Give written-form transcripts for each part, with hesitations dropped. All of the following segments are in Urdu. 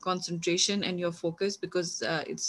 concentration and your focus because it's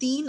3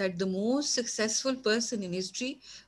that the most successful person in history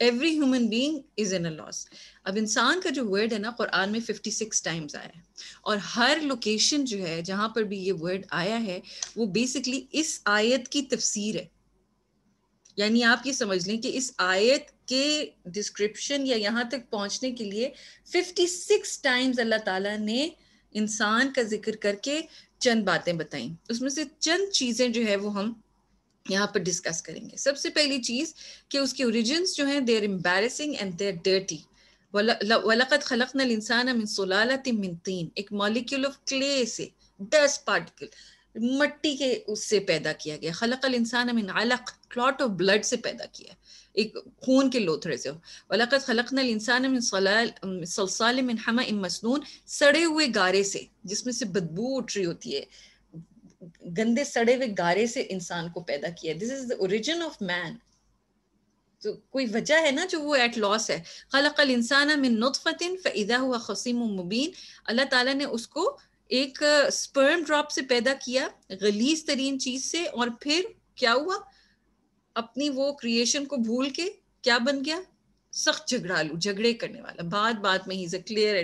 Every human being is in a loss. اب انسان کا جو ورڈ ہے نا قرآن میں 56 ٹائمز آیا ہے اور ہر لوکیشن جو ہے جہاں پر بھی یہ ورڈ آیا ہے وہ بیسکلی اس آیت کی تفسیر ہے. یعنی آپ یہ سمجھ لیں کہ اس آیت کے ڈسکرپشن یا یہاں تک پہنچنے کے لیے 56 ٹائمز اللہ تعالیٰ نے انسان کا ذکر کر کے چند باتیں بتائیں. اس میں سے چند چیزیں جو ہے وہ ہم یہاں پر ڈسکس کریں گے. سب سے پہلی چیز کہ اس کے اوریجنز جو ہیں they are embarrassing and they are dirty. وَلَقَدْ خَلَقْنَا الْإِنسَانَ مِنْ صُلَالَةٍ مِنْ طِينٍ, ایک مالیکیول آف کلے سے, ڈسٹ پارٹیکل, مٹی کے اس سے پیدا کیا گیا. خلق الانسان من علق, کلاٹ آف بلڈ سے پیدا کیا, ایک خون کے لوتھڑے سے. وَلَقَدْ خَلَقْنَا الْإِنسَانَ مِنْ صَلْصَالٍ مِنْ حَمَإٍ مَسْنُونٍ, سڑے ہوئے گارے سے جس میں سے بدبو اٹھ رہی ہوتی ہے, گندے سڑے ہوئے گارے سے انسان کو پیدا کیا. دس از دا اوریجن آف مین. تو کوئی وجہ ہے نا جو وہ ایٹ لاس ہے. خلق الانسان من نطفۃ فاذا هو خصیم مبین, اللہ تعالیٰ نے اس کو ایک سپرم ڈراپ سے پیدا کیا, غلیظ ترین چیز سے, اور پھر کیا ہوا, اپنی وہ کریشن کو بھول کے کیا بن گیا, سخت جھگڑالو, جھگڑے کرنے والا. بات بات میں ہی از اے کلیئر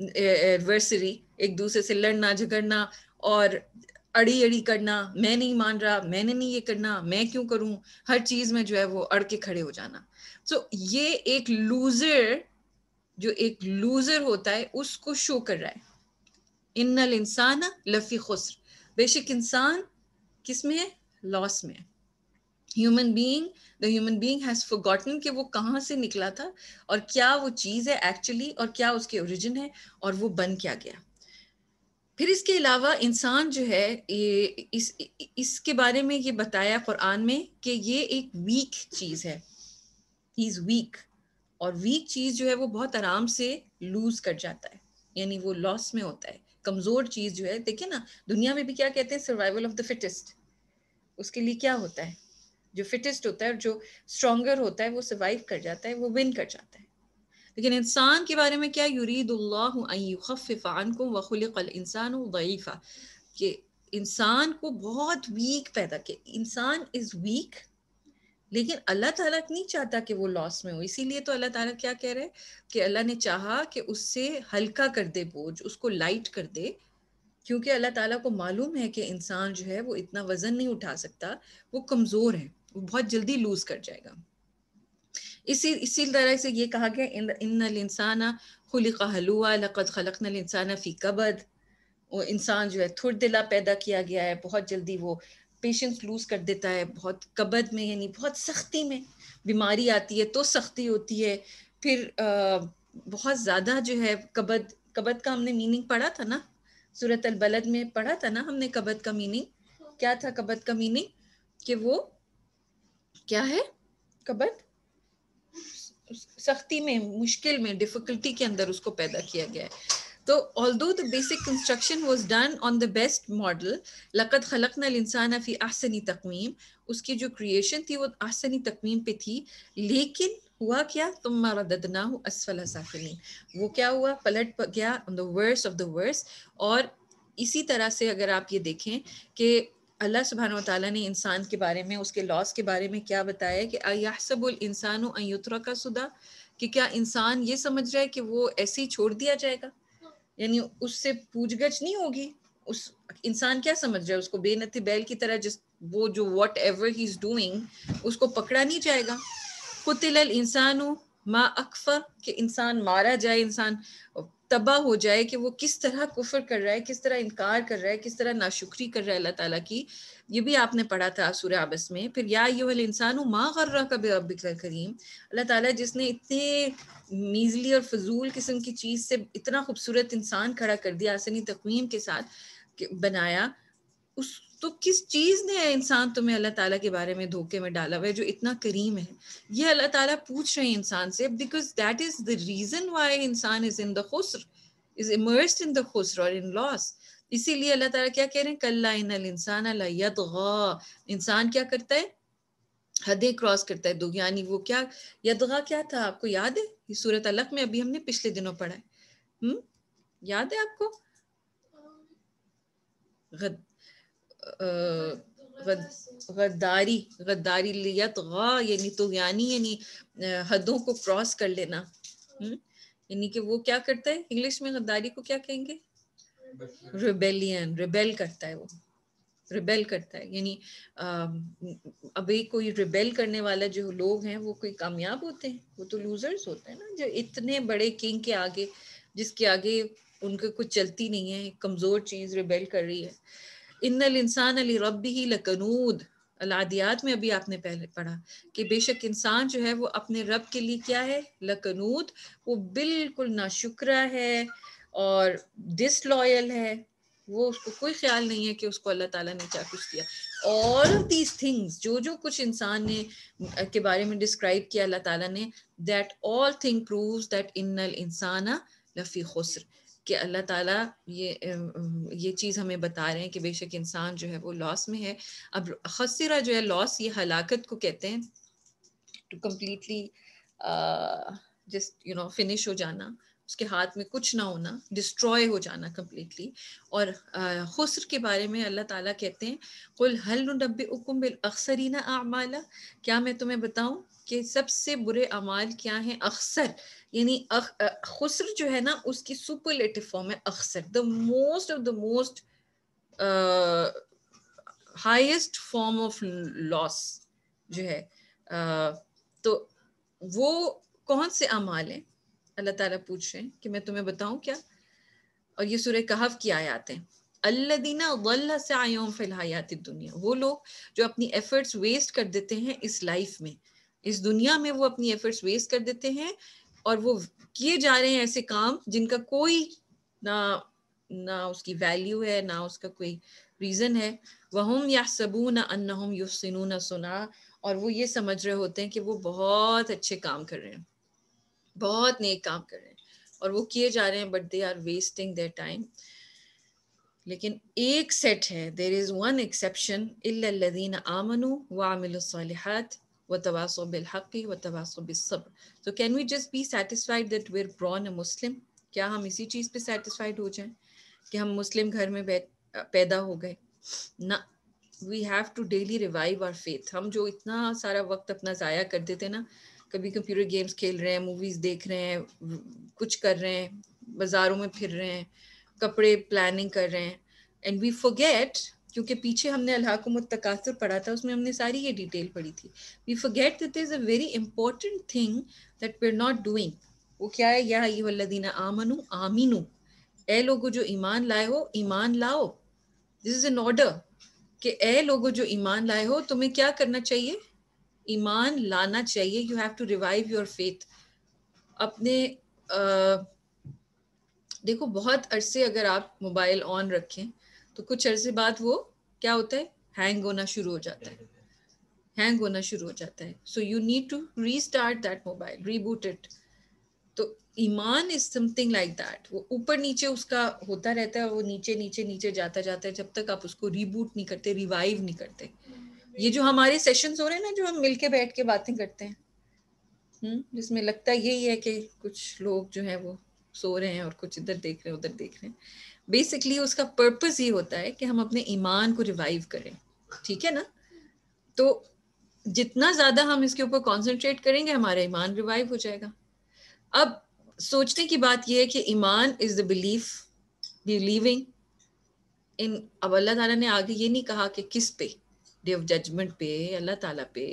ایڈورسری, ایک دوسرے سے لڑنا جھگڑنا اور اڑی اڑی کرنا, میں نہیں مان رہا, میں نے نہیں یہ کرنا, میں کیوں کروں, ہر چیز میں جو ہے وہ اڑ کے کھڑے ہو جانا. سو یہ ایک لوزر, جو ایک لوزر ہوتا ہے اس کو شو کر رہا ہے. ان الانسان لفی خسر, بے شک انسان کس میں ہے, لاس میں ہے. the human being has forgotten کہ وہ کہاں سے نکلا تھا اور کیا وہ چیز ہے ایکچولی, اور کیا اس کے اوریجن ہے, اور وہ بن کیا گیا. پھر اس کے علاوہ انسان جو ہے اس کے بارے میں یہ بتایا قرآن میں کہ یہ ایک ویک چیز ہے. ہی از ویک, اور ویک چیز جو ہے وہ بہت آرام سے لوز کر جاتا ہے, یعنی وہ لاس میں ہوتا ہے. کمزور چیز جو ہے, دیکھیں نا دنیا میں بھی کیا کہتے ہیں, سروائیول آف دا فٹسٹ. اس کے لیے کیا ہوتا ہے, جو فٹسٹ ہوتا ہے, جو اسٹرانگر ہوتا ہے وہ سروائیو کر جاتا ہے, وہ ون کر جاتا ہے. لیکن انسان کے بارے میں کیا, یرید اللہ ان یخفف عنکم وخلق الانسان ضعیفا, کہ انسان کو بہت ویک پیدا کیا. انسان از ویک, لیکن اللہ تعالیٰ نہیں چاہتا کہ وہ لاس میں ہو. اسی لیے تو اللہ تعالیٰ کیا کہہ رہے کہ اللہ نے چاہا کہ اس سے ہلکا کر دے بوجھ, اس کو لائٹ کر دے, کیونکہ اللہ تعالیٰ کو معلوم ہے کہ انسان جو ہے وہ اتنا وزن نہیں اٹھا سکتا, وہ کمزور ہے, وہ بہت جلدی لوز کر جائے گا. اسی طرح سے یہ کہا گیا ان الانسان خلق ہلوعا لقد خلقنا الانسان فی کبد, وہ انسان جو ہے تھر دلا پیدا کیا گیا ہے, بہت جلدی وہ پیشنس لوز کر دیتا ہے, بہت کبد میں, یعنی بہت سختی میں. بیماری آتی ہے تو سختی ہوتی ہے, پھر بہت زیادہ جو ہے کبد کا ہم نے میننگ پڑھا تھا نا, سورۃ البلد میں پڑھا تھا نا ہم نے کبد کا میننگ. کیا تھا کبد کا میننگ, کہ وہ کیا ہے, کبد سختی میں, مشکل میں, ڈیفیکلٹی کے اندر اس کو پیدا کیا گیا ہے. تو although the basic construction was done on the best model, لقد خلقنا الانسان فی احسن تقویم, اس کی جو کریشن تھی وہ احسن تقویم پہ تھی, لیکن ہوا کیا, ثم رددناہ اسفل سافلین, وہ کیا ہوا, پلٹ گیا on the worst of the worst. اور اسی طرح سے اگر آپ یہ دیکھیں کہ اللہ سبحانہ وتعالیٰ نے انسان کے بارے میں, اس کے لاس کے بارے میں کیا بتایا کہ اَیَحْسَبُ الْإِنسَانُ أَن يُتْرَكَ سُدًى, کہ کیا انسان یہ سمجھ رہا ہے کہ وہ ایسے ہی چھوڑ دیا جائے گا, یعنی اس سے پوچھ گچھ نہیں ہوگی. اس انسان کیا سمجھ رہا ہے, اس کو بے نتی بیل کی طرح جس وہ جو whatever he is doing اس کو پکڑا نہیں جائے گا. قُتِلَ الْإِنسَانُ مَا أَكْفَرَ, کہ انسان مارا جائے, انسان تباہ ہو جائے کہ وہ کس طرح کفر کر رہا ہے, کس طرح انکار کر رہا ہے, کس طرح ناشکری کر رہا ہے اللہ تعالیٰ کی. یہ بھی آپ نے پڑھا تھا سورہ عبس میں. پھر یا ایھا الانسان ما غرک بربک الکریم, اللہ تعالیٰ جس نے اتنے میزلی اور فضول قسم کی چیز سے اتنا خوبصورت انسان کھڑا کر دیا, آسانی تقویم کے ساتھ بنایا, اس تو کس چیز نے انسان تمہیں اللہ تعالیٰ کے بارے میں دھوکے میں ڈالا ہوا ہے جو اتنا کریم ہے. یہ اللہ تعالیٰ پوچھ رہے ہیں انسان سے, because that is the reason why انسان is in the خسر, is immersed in the خسر اور in loss. اسی لیے اللہ تعالیٰ کیا کہہ رہے ہیں, کلا ان الانسان لیطغی, انسان کیا کرتا ہے, حدیں کراس کرتا ہے. یعنی وہ کیا, یطغی کیا تھا آپ کو یاد ہے, یہ سورۃ علق میں ابھی ہم نے پچھلے دنوں پڑھا ہے, یاد ہے آپ کو, غداری، غداری لیطغا یعنی طغیانی یعنی حدوں کو کراس کر لینا، یعنی کہ وہ کیا کرتا ہے، انگلش میں غداری کو کیا کہیں گے، ریبیلین، ریبیل کرتا ہے، وہ ریبیل کرتا ہے، یعنی ابھی کوئی ریبیل کرنے والا جو لوگ ہیں وہ کوئی کامیاب ہوتے ہیں، وہ تو لوزرز ہوتے ہیں نا، جو اتنے بڑے کنگ کے آگے، جس کے آگے ان کو کچھ چلتی نہیں ہے، کمزور چیز ریبیل کر رہی ہے. ان الانسان لربہ لکنود، العادیات میں ابھی آپ نے پہلے پڑھا کہ بے شک انسان جو ہے وہ اپنے رب کے لیے کیا ہے، لکنود، وہ بالکل ناشکرا ہے اور ڈس لوئل ہے، وہ اس کو کوئی خیال نہیں ہے کہ اس کو اللہ تعالیٰ نے کیا کچھ دیا. all of these things جو کچھ انسان نے کے بارے میں ڈسکرائب کیا اللہ تعالیٰ نے، that all thing proves that ان الانسان لفی خسر، کہ اللہ تعالیٰ یہ چیز ہمیں بتا رہے ہیں کہ بے شک انسان جو ہے وہ لاس میں ہے. اب خسرہ جو ہے لاس، یہ ہلاکت کو کہتے ہیں، ٹو کمپلیٹلی جسٹ فنش ہو جانا، اس کے ہاتھ میں کچھ نہ ہونا، ڈسٹروائے ہو جانا کمپلیٹلی. اور خسر کے بارے میں اللہ تعالیٰ کہتے ہیں قل هل ننبئکم بالاخسرین اعمالا، کیا میں تمہیں بتاؤں کہ سب سے برے اعمال کیا ہیں. اخسر یعنی خسر جو ہے نا اس کی سپرلیٹو فارم ہے اخسر، the most of the most highest form of loss جو ہے. تو وہ کون سے اعمال ہیں اللہ تعالیٰ پوچھ رہے ہیں کہ میں تمہیں بتاؤں کیا. اور یہ سورہ کہف کی آیات ہیں. الذین ضل سعیہم فی الحیات الدنیا، وہ لوگ جو اپنی ایفرٹس ویسٹ کر دیتے ہیں اس لائف میں، اس دنیا میں وہ اپنی ایفرٹس ویسٹ کر دیتے ہیں، اور وہ کیے جا رہے ہیں ایسے کام جن کا کوئی نہ اس کی ویلیو ہے، نہ اس کا کوئی ریزن ہے. وَهُمْ يَحْسَبُونَ أَنَّهُمْ يُحْسِنُونَ صُنْعًا، اور وہ یہ سمجھ رہے ہوتے ہیں کہ وہ بہت اچھے کام کر رہے ہیں، بہت نیک کام کر رہے ہیں، اور وہ کیے جا رہے ہیں، but they are wasting their time. لیکن ایک سیٹ ہے، دیر از ون ایکسیپشن، الا الذین آمنوا وعملوا الصالحات وتواصوا بالحق وتواصوا بالصبر. So can we just be satisfied that we're born a Muslim؟ کیا ہم اسی چیز پہ سیٹسفائیڈ ہو جائیں کہ ہم مسلم گھر میں پیدا ہو گئے؟ نہ، we have to daily revive our faith. ہم جو اتنا سارا وقت اپنا ضائع کر دیتے نا، کبھی کمپیوٹر گیمز کھیل رہے ہیں، موویز دیکھ رہے ہیں، کچھ کر رہے ہیں، بازاروں میں پھر رہے ہیں، کپڑے پلاننگ کر رہے ہیں، اینڈ وی forget، کیونکہ پیچھے ہم نے الہاکم التکاثر پڑھا تھا، اس میں ہم نے ساری یہ ڈیٹیل پڑھی تھی. وی forget that there is a very important thing that we're not doing. وہ کیا ہے؟ یا ایھا الذین آمنوا آمینو، اے لوگو جو ایمان لائے ہو، ایمان لاؤ. دس از این آرڈر کہ اے لوگو جو ایمان لائے ہو تمہیں کیا کرنا چاہیے؟ ایمان لانا چاہیے. You have to revive your faith. اپنے دیکھو بہت عرصے اگر آپ موبائل آن رکھیں تو کچھ عرصے بعد وہ کیا ہوتا ہے؟ ہینگ ہونا شروع ہو جاتا ہے، ہینگ ہونا شروع ہو جاتا ہے. So you need to restart that mobile, reboot it. تو ایمان is something like that, وہ اوپر نیچے اس کا ہوتا رہتا ہے، وہ نیچے نیچے نیچے جاتا جاتا ہے جب تک آپ اس کو ری بوٹ نہیں کرتے، ریوائیو نہیں کرتے. یہ جو ہمارے سیشنز ہو رہے ہیں نا، جو ہم مل کے بیٹھ کے باتیں کرتے ہیں، جس میں لگتا یہی ہے کہ کچھ لوگ جو ہیں وہ سو رہے ہیں اور کچھ ادھر دیکھ رہے ہیں ادھر دیکھ رہے ہیں، بیسکلی اس کا پرپز یہ ہوتا ہے کہ ہم اپنے ایمان کو ریوائیو کریں. ٹھیک ہے نا؟ تو جتنا زیادہ ہم اس کے اوپر کانسنٹریٹ کریں گے ہمارا ایمان ریوائیو ہو جائے گا. اب سوچنے کی بات یہ ہے کہ ایمان از دا بلیف، بلیونگ ان. اب اللہ تعالیٰ نے آگے یہ نہیں کہا کہ کس پہ، ڈے آف ججمنٹ پہ، اللہ تعالیٰ پہ،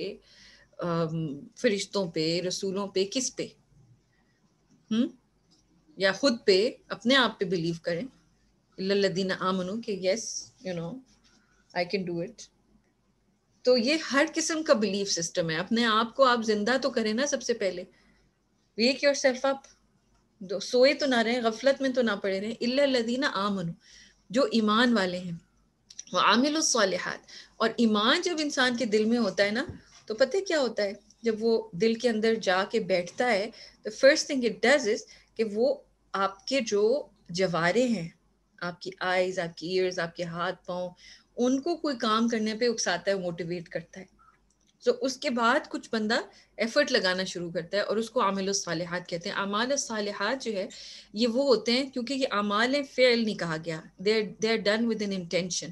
فرشتوں پہ، رسولوں پہ، کس پہ؟ یا خود پہ، اپنے آپ پہ بلیو کریں، الا الذین آمنوا، کہ یس آئی کین ڈو اٹ. تو یہ ہر قسم کا بلیف سسٹم ہے. اپنے آپ کو آپ زندہ تو کریں نا سب سے پہلے. ویک یور سیلف اپ، سوئے تو نہ رہیں، غفلت میں تو نہ پڑے رہیں. الا الذین آمنوا، جو ایمان والے ہیں، وعملوا الصالحات. اور ایمان جب انسان کے دل میں ہوتا ہے نا، تو پتہ کیا ہوتا ہے؟ جب وہ دل کے اندر جا کے بیٹھتا ہے، the first thing it does is کہ وہ آپ کے جو جوارے ہیں، آپ کی آئیز، آپ کی ایئرز، آپ کے ہاتھ پاؤں، ان کو کوئی کام کرنے پہ اکساتا ہے، موٹیویٹ کرتا ہے. تو اس کے بعد کچھ بندہ ایفرٹ لگانا شروع کرتا ہے، اور اس کو اعمال الصالحات کہتے ہیں. اعمال الصالحات جو ہے یہ وہ ہوتے ہیں، کیونکہ یہ اعمال فعل نہیں کہا گیا، they are done with an intention.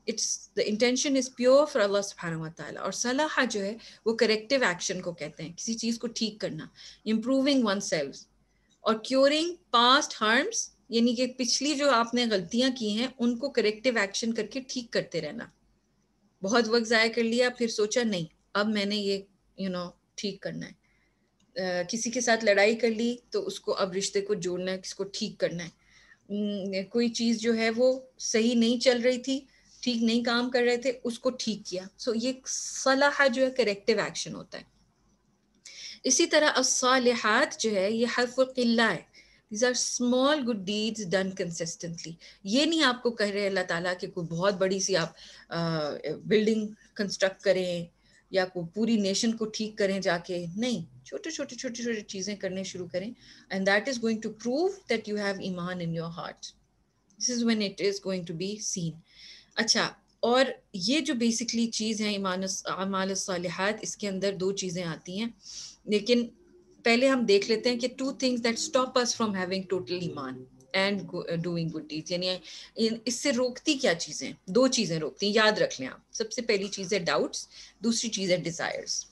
it's the intention is pure for Allah subhanahu wa ta'ala. اور صلاح جو ہے وہ کریکٹیو ایکشن کو کہتے ہیں, کسی چیز کو ٹھیک کرنا, improving oneself, اور curing past harms یعنی کہ پچھلی جو آپ نے غلطیاں کی ہیں ان کو کریکٹیو ایکشن کر کے ٹھیک کرتے رہنا. بہت وقت ضائع کر لیا, پھر سوچا نہیں اب میں نے یہ ٹھیک کرنا ہے. کسی کے ساتھ لڑائی کر لی تو اس کو اب رشتے کو جوڑنا ہے, کس کو ٹھیک کرنا ہے. کوئی چیز جو ہے وہ صحیح نہیں چل رہی تھی, ٹھیک نہیں کام کر رہے تھے, اس کو ٹھیک کیا. سو یہ صلاح جو ہے کریکٹیو ایکشن ہوتا ہے. اسی طرح الصالحات جو ہے یہ حرف قلہ ہے. These are small good deeds done consistently. یہ نہیں آپ کو کہہ رہے اللہ تعالیٰ کہ کوئی بہت بڑی سی آپ بلڈنگ کنسٹرکٹ کریں یا کوئی پوری نیشن کو ٹھیک کریں جا کے, نہیں, چھوٹے چھوٹے چیزیں کرنے شروع کریں. And that is going to prove that you have ایمان in your heart. This is when it is going to be seen. اچھا, اور یہ جو بیسکلی چیز ہے اعمال الصالحات, اس کے اندر دو چیزیں آتی ہیں, لیکن پہلے ہم دیکھ لیتے ہیں کہ two things that stop us from having total ایمان and doing good deeds. یعنی اس سے روکتی کیا چیزیں, دو چیزیں روکتی ہیں, یاد رکھ لیں آپ. سب سے پہلی چیز ہے ڈاؤٹس, دوسری چیز ہے ڈیزائرز.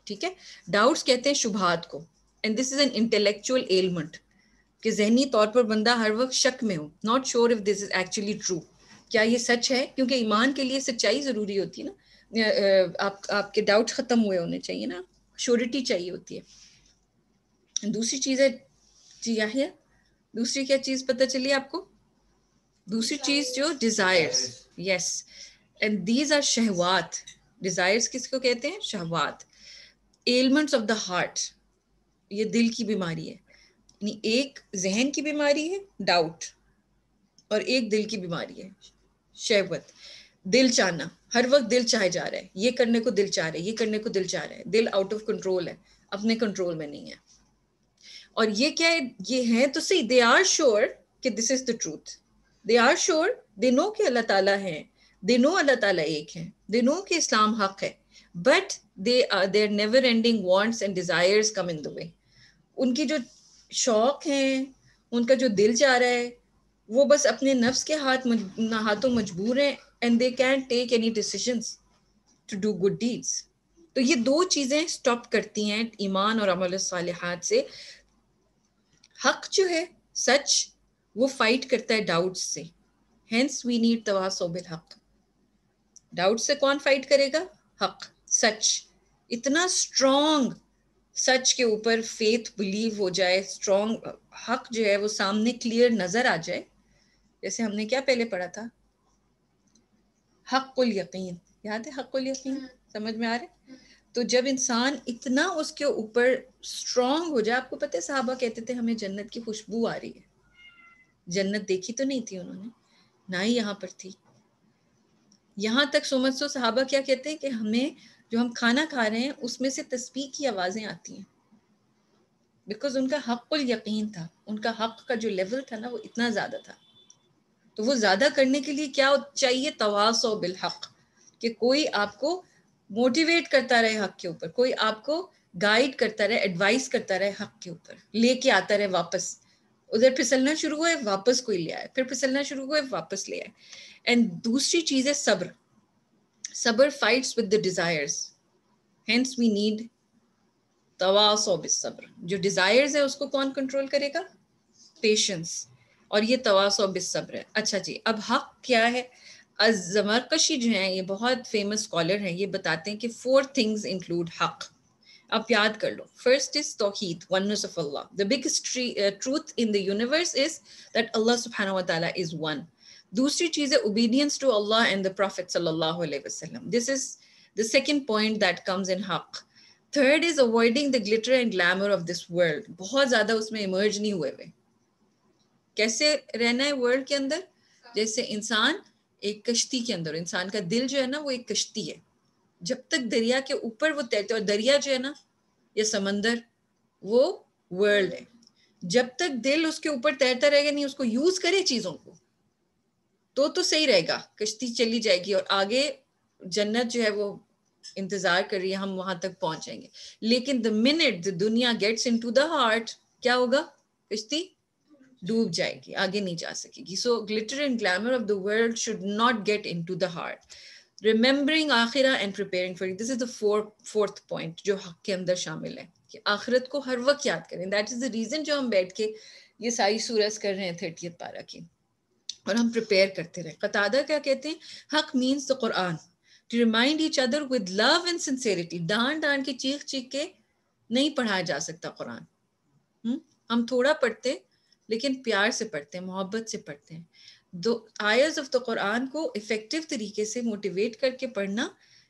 ٹھیک ہے, ڈاؤٹس کہتے ہیں شبہات کو, and this is an intellectual element, کہ ذہنی طور پر بندہ ہر وقت شک میں ہو, not sure of this is actually true, کیا یہ سچ ہے, کیونکہ ایمان کے لیے سچائی ضروری ہوتی ہے نا, آپ کے ڈاؤٹ ختم ہوئے ہونے چاہیے نا, شیورٹی چاہیے ہوتی ہے. دوسری چیز ہے جی یحییٰ, دوسری کیا چیز پتہ چلی آپ کو؟ دوسری چیز جو desires, yes, and these are شہوات. ڈیزائرز کس کو کہتے ہیں؟ شہوات. ایلمنٹس آف دا ہارٹ, یہ دل کی بیماری ہے. یعنی ایک ذہن کی بیماری ہے ڈاؤٹ, اور ایک دل کی بیماری ہے شہوت. دل چاہنا, ہر وقت دل چاہے جا رہا ہے, یہ کرنے کو دل چاہ رہا ہے, یہ کرنے کو دل چاہ رہا ہے. دل آؤٹ آف کنٹرول ہے, اپنے کنٹرول میں نہیں ہے. اور یہ کیا ہے, یہ ہیں تو صحیح, دے آر شیور کہ this is the truth, they are sure, they know کہ اللہ تعالیٰ ہیں, دے نو اللہ تعالیٰ ایک ہے, دے نو کہ اسلام حق ہے, but their never ending wants and desires come in the way. ان کی جو شوق ہیں, ان کا جو دل چاہ رہا ہے, وہ بس اپنے نفس کے ہاتھوں مجبور ہیں, and they can't take any decisions to do good deeds. تو یہ دو چیزیں سٹاپ کرتی ہیں ایمان اور عمل الصالحات سے. حق جو ہے سچ, وہ فائٹ کرتا ہے ڈاؤٹ سے, hence we need تواصو بالحق. ڈاؤٹ سے کون فائٹ کرے گا؟ حق, سچ. اتنا اسٹرانگ سچ کے اوپر فیتھ بلیو ہو جائے, اسٹرانگ حق جو ہے وہ سامنے کلیئر نظر آ جائے. جیسے ہم نے کیا پہلے پڑھا تھا, حق الیقین, یاد ہے حق الیقین, سمجھ میں آ رہا ہے؟ تو جب انسان اتنا اس کے اوپر اسٹرانگ ہو جائے, آپ کو پتہ ہے صحابہ کہتے تھے ہمیں جنت کی خوشبو آ رہی ہے. جنت دیکھی تو نہیں تھی انہوں نے, نہ ہی یہاں پر تھی. یہاں تک سمجھ سو صحابہ کیا کہتے ہیں کہ ہمیں جو ہم کھانا کھا رہے ہیں اس میں سے تسبیح کی آوازیں آتی ہیں, بیکاز ان کا حق الیقین تھا, ان کا حق کا جو لیول تھا نا وہ اتنا زیادہ تھا. تو وہ زیادہ کرنے کے لیے کیا چاہیے؟ تواصو بالحق, کہ کوئی آپ کو موٹیویٹ کرتا رہے حق کے اوپر, کوئی آپ کو گائیڈ کرتا رہے, ایڈوائز کرتا رہے حق کے اوپر, لے کے آتا رہے واپس. ادھر پھسلنا شروع ہوئے واپس کوئی لے آئے, پھر پھسلنا شروع ہوئے واپس لے آئے. اینڈ دوسری چیز ہے صبر. صبر fights with the desires, hence we need تواصو بالصبر. جو ڈیزائرز ہے اس کو کون کنٹرول کرے گا؟ پیشنس. اور یہ تواصو بالصبر ہے. اچھا جی, اب حق کیا ہے؟ الزمرقشی جو ہیں, یہ بہت فیمس اسکالر ہیں, یہ بتاتے ہیں کہ 4 things include حق. آپ یاد کر لو. فرسٹ از توحید, oneness of Allah. The biggest truth in the universe is that Allah subhanahu wa ta'ala is one. دوسری چیز ہے obedience to Allah and the Prophet sallallahu alayhi wasallam. This is the second point that comes in حق. Third is avoiding the glitter and glamour of this world. بہت زیادہ اس میں emerge نہیں ہوئے ہوئے. کیسے رہنا ہے ورلڈ کے اندر؟ جیسے انسان ایک کشتی کے اندر, انسان کا دل جو ہے نا وہ ایک کشتی ہے. جب تک دریا کے اوپر وہ تیرتے, اور دریا جو ہے نا یا سمندر وہ ورلڈ ہے, جب تک دل اس کے اوپر تیرتا رہے گا, نہیں اس کو یوز کرے چیزوں کو, تو صحیح رہے گا, کشتی چلی جائے گی, اور آگے جنت جو ہے وہ انتظار کر رہی ہے, ہم وہاں تک پہنچ جائیں گے. لیکن the minute the دنیا gets into the heart, کیا ہوگا؟ کشتی ڈوب جائے گی, آگے نہیں جا سکے گی. So glitter and glamour of the world should not get into the heart. Remembering آخرہ and preparing for it, this is the fourth point جو حق کے اندر شامل ہے, کہ آخرت کو ہر وقت یاد کریں. دیٹ از دا ریزن جو ہم بیٹھ کے یہ ساری سورج کر رہے ہیں 30th پارہ کی, اور ہم پریپیئر کرتے رہیں. قتادہ کیا کہتے ہیں, حق means the Quran to remind each other with love and sincerity. ڈانٹ کے چیخ کے نہیں پڑھایا جا سکتا قرآن. ہم تھوڑا پڑھتے لیکن پیار سے پڑھتے ہیں, محبت سے پڑھتے ہیں. دو آیتز آف دا قرآن کو افیکٹو طریقے سے موٹیویٹ کر کے پڑھنا,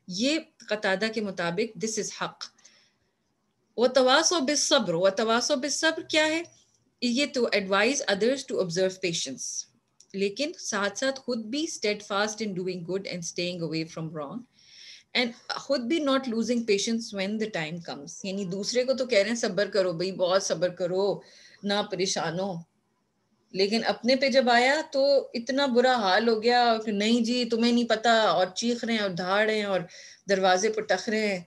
یہ قتادہ کے مطابق دس از حق. وتواصوا بالصبر, وتواصوا بالصبر کیا ہے, یہ تو advise others to observe patience, لیکن ساتھ ساتھ خود بھی steadfast in doing good and staying away from wrong, and خود بھی not losing patience when the time comes. یعنی دوسرے کو تو کہہ رہے ہیں صبر کرو بھائی, بہت صبر کرو, نہ پریشان ہو, لیکن اپنے پہ جب آیا تو اتنا برا حال ہو گیا کہ نہیں جی تمہیں نہیں پتا, اور چیخ رہے ہیں اور دھاڑ رہے ہیں اور دروازے پر ٹک رہے ہیں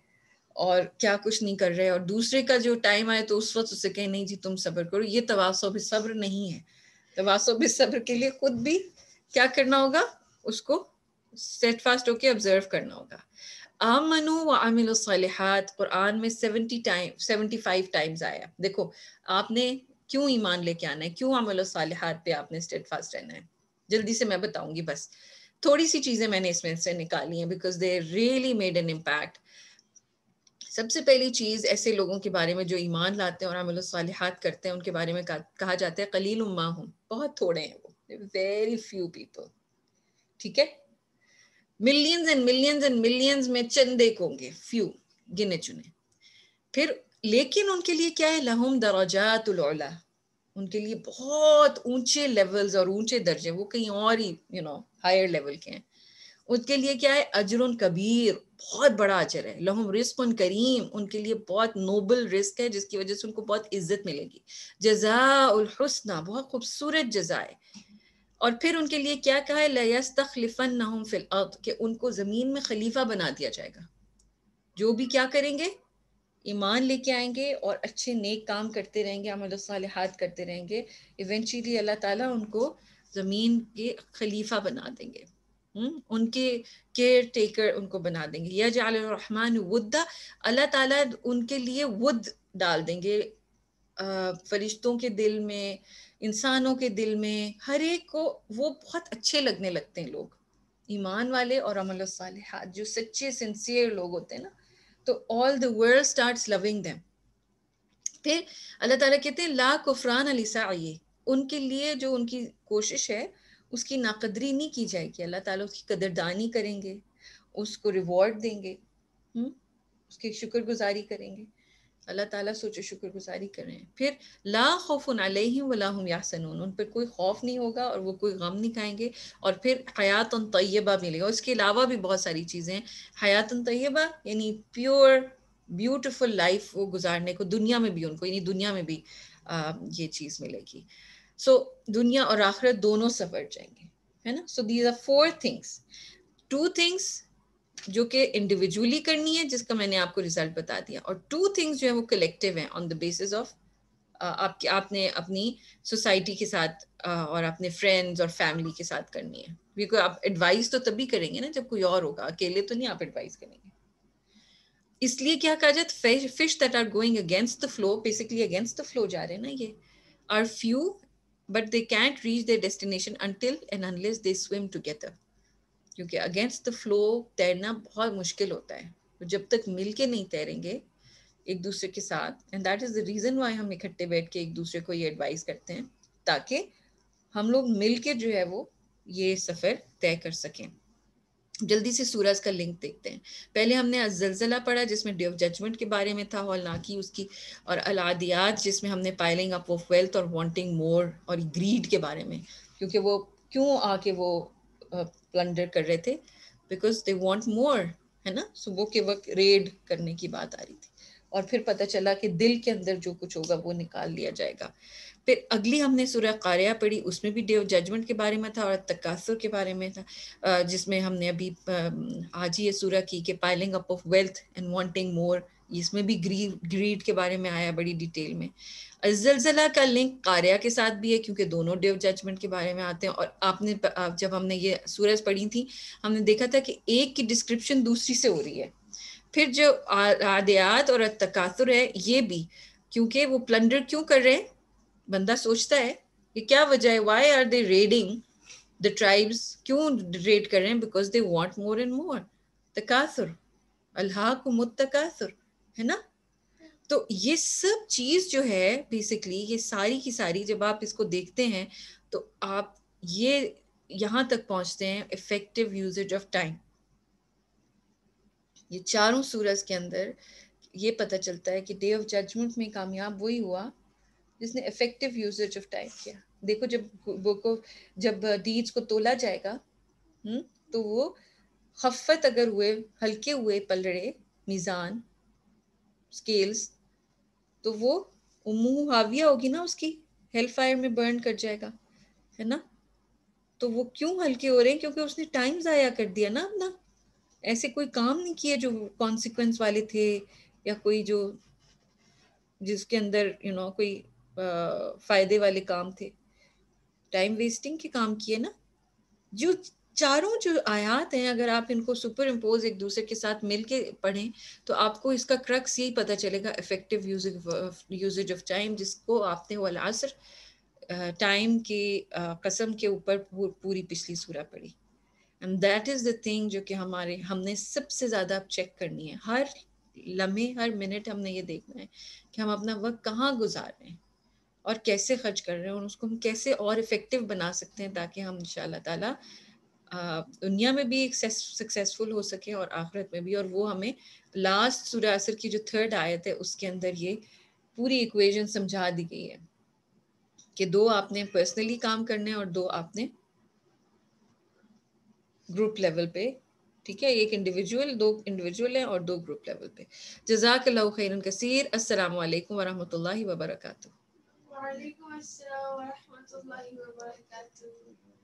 اور کیا کچھ نہیں کر رہے, اور دوسرے کا جو ٹائم آئے تو اس وقت اسے کہیں نہیں جی تم صبر کرو. یہ تواصو بالصبر نہیں ہے. تواصو بالصبر کے لیے خود بھی کیا کرنا ہوگا, اس کو اسٹیڈ فاسٹ ہو کے آبزرو کرنا ہوگا. آمنوا وعملوا الصالحات قرآن میں 75 ٹائمز آیا. دیکھو آپ نے کیوں ایمان لے کے آنا ہے, کیوں عمل الصالحات پہ آپ نے اسٹیڈ فاسٹ رہنا ہے, جلدی سے میں بتاؤں گی. بس تھوڑی سی چیزیں میں نے اس میں سے نکالی ہیں because they really made an impact. سب سے پہلی چیز ایسے لوگوں کے بارے میں جو ایمان لاتے ہیں اور عمل الصالحات کرتے ہیں, ان کے بارے میں کہا جاتا ہے قلیل ما ہم, بہت تھوڑے ہیں وہ, ویری فیو پیپل. ٹھیک ہے, millions and millions and millions میں چند ایک ہوں گے, فیو گنے چنے. پھر لیکن ان کے لیے کیا ہے, لہم درجات العلا, ان کے لیے بہت اونچے لیولز اور اونچے درجے, وہ کہیں اور ہی ہائر لیول کے ہیں. ان کے لیے کیا ہے, اجر کبیر, بہت بڑا اجر ہے. لہم رزق کریم, ان کے لیے بہت نوبل رزق ہے جس کی وجہ سے ان کو بہت عزت ملے گی. جزاء الحسنہ, بہت خوبصورت جزا ہے. اور پھر ان کے لیے کیا کہا ہے, لیستخلفنہم فی الارض, کہ ان کو زمین میں خلیفہ بنا دیا جائے گا. جو بھی کیا کریں گے, ایمان لے کے آئیں گے اور اچھے نیک کام کرتے رہیں گے, عمل الصالحات کرتے رہیں گے, ایونچولی اللہ تعالیٰ ان کو زمین کے خلیفہ بنا دیں گے, ان کے کیئر ٹیکر ان کو بنا دیں گے. یجعل الرحمن ودا, اللہ تعالیٰ ان کے لیے ود ڈال دیں گے فرشتوں کے دل میں, انسانوں کے دل میں, ہر ایک کو وہ بہت اچھے لگنے لگتے ہیں لوگ, ایمان والے اور عمل الصالحات جو سچے سنسیئر لوگ ہوتے ہیں نا, تو all the world starts loving them. پھر اللہ تعالیٰ کہتے ہیں لا کفران لسعیہ, ان کے لیے جو ان کی کوشش ہے اس کی ناقدری نہیں کی جائے گی. اللہ تعالیٰ اس کی قدردانی کریں گے, اس کو ریوارڈ دیں گے, اس کی شکر گزاری کریں گے. اللہ تعالیٰ سوچو شکر گزاری کر رہے ہیں. پھر لا خوف علیہم ولا هم یحزنون, ان پر کوئی خوف نہیں ہوگا اور وہ کوئی غم نہیں کھائیں گے. اور پھر حیات طیبہ ملے گا. اس کے علاوہ بھی بہت ساری چیزیں ہیں. حیات طیبہ یعنی پیور بیوٹیفل لائف وہ گزارنے کو دنیا میں بھی ان کو, یعنی دنیا میں بھی یہ چیز ملے گی. سو دنیا اور آخرت دونوں سفر جائیں گے, ہے نا. So these are 4 things. 2 things جو کہ انڈیویجولی کرنی ہے جس کا میں نے آپ کو ریزلٹ بتا دیا, اور 2 تھنگس جو ہیں وہ کلیکٹیو ہیں آن دا بیسس آف آپ نے اپنی سوسائٹی کے ساتھ اور اپنے فرینڈز اور فیملی کے ساتھ کرنی ہے. کیونکہ آپ ایڈوائز تو تبھی کریں گے نا جب کوئی اور ہوگا, اکیلے تو نہیں آپ ایڈوائز کریں گے. اس لیے کیا کہا جاتا, fish that are going against the flow, basically against the flow جا رہے ہیں نا, یہ are few but they can't reach their destination until and unless they swim together. کیونکہ اگینسٹ دا فلو تیرنا بہت مشکل ہوتا ہے, جب تک مل کے نہیں تیریں گے ایک دوسرے کے ساتھ. And that is the reason why ہم اکٹھے بیٹھ کے ایک دوسرے کو یہ ایڈوائز کرتے ہیں, تاکہ ہم لوگ مل کے جو ہے وہ یہ سفر طے کر سکیں. جلدی سے سورج کا لنک دیکھتے ہیں. پہلے ہم نے الزلزلہ پڑھا جس میں ڈے آف ججمنٹ کے بارے میں تھا, ہولناکی اس کی, اور العادیات جس میں ہم نے پائلنگ اپ آف ویلتھ اور وانٹنگ مور اور گریڈ کے بارے میں, کیونکہ وہ کیوں آ کے وہ پلنڈر کر رہے تھے, بیکاز دے وانٹ مور, ہے نا. صبح کے وقت ریڈ کرنے کی بات آ رہی تھی, اور پھر پتہ چلا کہ دل کے اندر جو کچھ ہوگا وہ نکال لیا جائے گا. پھر اگلی ہم نے سورہ قاریہ پڑھی, اس میں بھی ڈے آف ججمنٹ کے بارے میں تھا اور تکاثر کے بارے میں تھا, جس میں ہم نے ابھی آج ہی یہ سورہ کی کہ piling up of wealth and wanting more اس میں بھی گریڈ کے بارے میں آیا بڑی ڈیٹیل میں. الزلزلہ کا لنک قاریہ کے ساتھ بھی ہے کیونکہ دونوں ڈے آف ججمنٹ کے بارے میں آتے ہیں. اور آپ نے جب ہم نے یہ سورج پڑھی تھی ہم نے دیکھا تھا کہ ایک کی ڈسکرپشن دوسری سے ہو رہی ہے. پھر جو عادیات اور التکاثر ہے یہ بھی، کیونکہ وہ پلنڈر کیوں کر رہے ہیں، بندہ سوچتا ہے کہ کیا وجہ ہے، why are they raiding the tribes کیوں ریٹ کر رہے ہیں، because they want more and more. تکاثر، الہاکم التکاثر، ہے نا. تو یہ سب چیز جو ہے بیسکلی یہ ساری کی ساری جب آپ اس کو دیکھتے ہیں تو آپ یہ یہاں تک پہنچتے ہیں افیکٹو یوزیج آف ٹائم. یہ چاروں سورج کے اندر یہ پتہ چلتا ہے کہ ڈے آف ججمنٹ میں کامیاب وہی ہوا جس نے افیکٹو یوزیج آف ٹائم کیا. دیکھو جب ڈیڈز کو تولا جائے گا تو وہ خفت اگر ہوئے، ہلکے ہوئے پلڑے میزان اسکیلز، تو وہ منہ حاویہ ہوگی نا، اس کی ہیل فائر میں برن کر جائے گا، ہے نا. تو وہ کیوں ہلکے ہو رہے ہیں؟ کیونکہ اس نے ٹائم ضائع کر دیا نا اپنا، ایسے کوئی کام نہیں کیے جو کانسیکوینس والے تھے، یا کوئی جو جس کے اندر کوئی فائدے والے کام تھے. ٹائم ویسٹنگ کے کام کیے نا. جو چاروں جو آیات ہیں اگر آپ ان کو سپر امپوز ایک دوسرے کے ساتھ مل کے پڑھیں تو آپ کو اس کا کرکس یہی پتہ چلے گا، افیکٹو یوزیج آف ٹائم، جس کو آپ نے والعصر ٹائم کی قسم کے اوپر پوری پچھلی سورہ پڑھی. And that is the thing جو کہ ہم نے سب سے زیادہ اب چیک کرنی ہے. ہر لمحے ہر منٹ ہم نے یہ دیکھنا ہے کہ ہم اپنا وقت کہاں گزار رہے ہیں اور کیسے خرچ کر رہے ہیں، اور اس کو ہم کیسے اور افیکٹو بنا سکتے ہیں تاکہ ہم انشاءاللہ تعالیٰ دنیا میں بھی سکسیسفل ہو سکے اور آخرت میں بھی. اور وہ ہمیں لاسٹ سورہ عصر کی جو 3rd آیت ہے اس کے اندر یہ پوری ایکویژن سمجھا دی گئی ہے کہ 2 آپ نے پرسنلی کام کرنے اور 2 آپ نے گروپ لیول پہ. ٹھیک ہے، ایک انڈیویجول، 2 انڈیویجول ہیں اور 2 گروپ لیول پہ. جزاک اللہ خیرن کثیر. السلام علیکم ورحمۃ اللہ وبرکاتہ. وعلیکم السلام ورحمۃ اللہ وبرکاتہ.